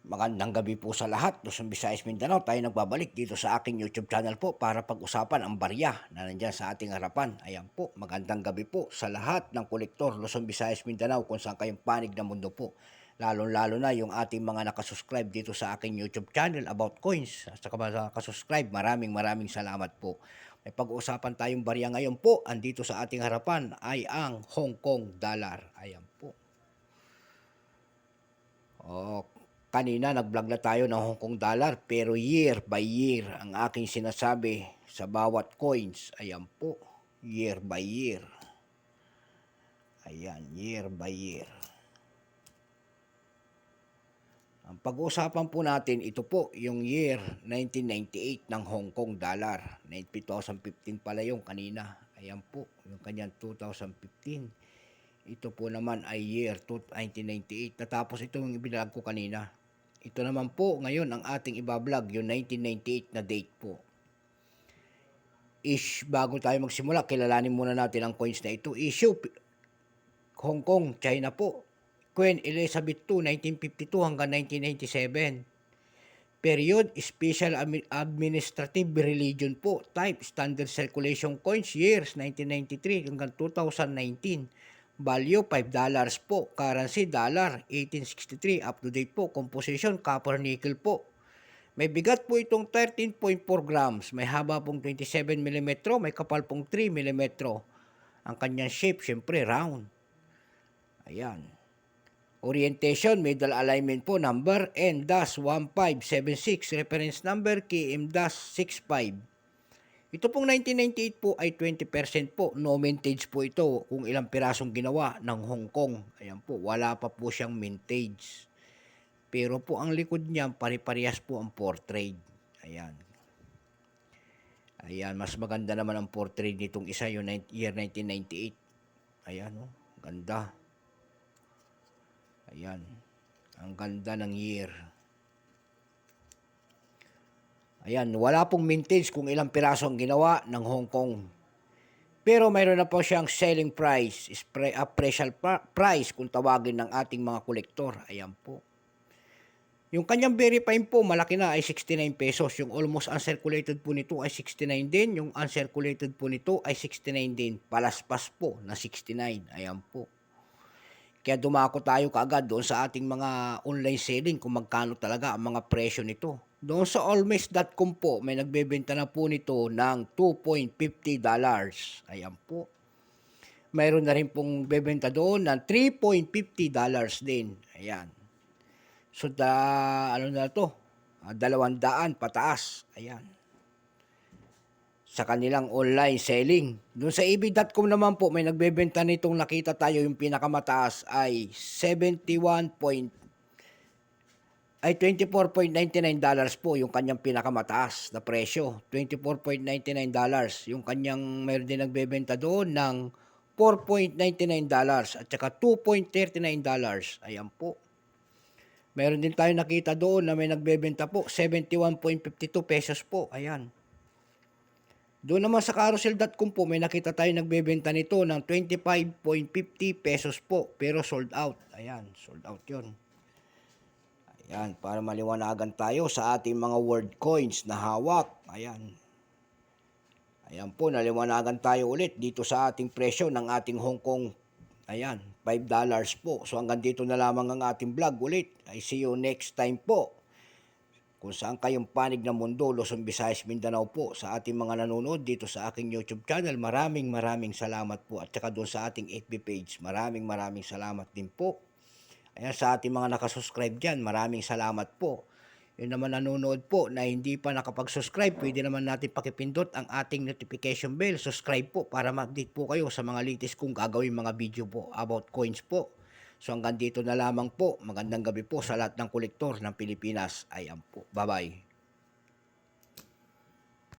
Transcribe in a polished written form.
Magandang gabi po sa lahat. Luzon, Visayas, Mindanao. Tayo nagbabalik dito sa aking YouTube channel po para pag-usapan ang barya na nandyan sa ating harapan. Ayan po, magandang gabi po sa lahat ng kolektor Luzon, Visayas, Mindanao kung saan kayong panig ng mundo po. Lalo-lalo na yung ating mga nakasubscribe dito sa aking YouTube channel about coins. At saka mga nakasubscribe, maraming salamat po. May pag-uusapan tayong barya ngayon po. Andito sa ating harapan ay ang Hong Kong dollar. Ayan po. Kanina nag-vlog na tayo ng Hong Kong dollar pero year by year ang aking sinasabi sa bawat coins. Ayan po, year by year. Ayan, year by year. Ang pag-uusapan po natin, ito po yung year 1998 ng Hong Kong dollar. 2015 pala yung kanina. Ayan po, yung kanyang 2015. Ito po naman ay year 1998. Natapos ito yung ibinag ko kanina. Ito naman po ngayon ang ating ibablog, yung 1998 na date po. Bago tayo magsimula, kilalanin muna natin ang coins na ito. Issue, Hong Kong, China po. Queen Elizabeth II, 1952 hanggang 1997. Period, Special Administrative Religion po. Type, Standard Circulation Coins, years, 1993 hanggang 2019. Value, $5 po. Currency, dollar, 1863. Up to date po. Composition, copper nickel po. May bigat po itong 13.4 grams. May haba pong 27 mm. May kapal pong 3 mm. Ang kanyang shape, syempre, round. Ayan. Orientation, middle alignment po, number N-1576. Reference number KM-65. Ito pong 1998 po ay 20% po. No mintage po ito kung ilang pirasong ginawa ng Hong Kong. Ayan po, wala pa po siyang mintage. Pero po ang likod niya, pare-parehas po ang portrait. Ayan. Ayan, mas maganda naman ang portrait nitong isa, yung year 1998. Ayan, oh, ganda. Ayan, ang ganda ng year. Ayan, wala pong mintage kung ilang piraso ang ginawa ng Hong Kong. Pero mayroon na po siyang selling price, appraisal price kung tawagin ng ating mga kolektor. Ayan po. Yung kanyang verifying po, malaki na ay 69 pesos. Yung almost uncirculated po nito ay 69 din. Yung uncirculated po nito ay 69 din. Palaspas po na 69. Ayan po. Kaya dumako tayo kaagad doon sa ating mga online selling kung magkano talaga ang mga presyo nito. Doon sa always.com po, may nagbebenta na po nito ng $2.50. Ayan po. Mayroon na rin pong bebenta doon ng $3.50 din. Ayan. So, ano na to? 200 pataas. Ayan. Sa kanilang online selling. Doon sa ebay.com naman po, may nagbebenta nitong nakita tayo yung pinakamataas ay $24.99 po yung kanyang pinakamataas na presyo. $24.99. Yung kanyang mayroon din nagbebenta doon ng $4.99 at saka $2.39. Ayan po. Mayroon din tayo nakita doon na may nagbebenta po 71.52 pesos po. Ayan. Doon naman sa carousel.com po, may nakita tayo nagbebenta nito ng 25.50 pesos po. Pero sold out. Ayan, sold out yun. Ayan, para maliwanagan tayo sa ating mga word coins na hawak. Ayan. Ayan po, naliwanagan tayo ulit dito sa ating presyo ng ating Hong Kong. Ayan, $5 po. So hanggang dito na lamang ang ating vlog ulit. I see you next time po. Kung saan kayong panig ng mundo, Luzon, Visayas, Mindanao po, sa ating mga nanonood dito sa aking YouTube channel, maraming salamat po. At saka doon sa ating FB page, maraming salamat din po. Ayan, sa ating mga nakasubscribe dyan, maraming salamat po. Yun naman nanonood po na hindi pa nakapag-subscribe, pwede naman natin pakipindot ang ating notification bell. Subscribe po para ma-update po kayo sa mga latest kong gagawin mga video po about coins po. So hanggang dito na lamang po. Magandang gabi po sa lahat ng kolektor ng Pilipinas. Ayan po. Bye-bye.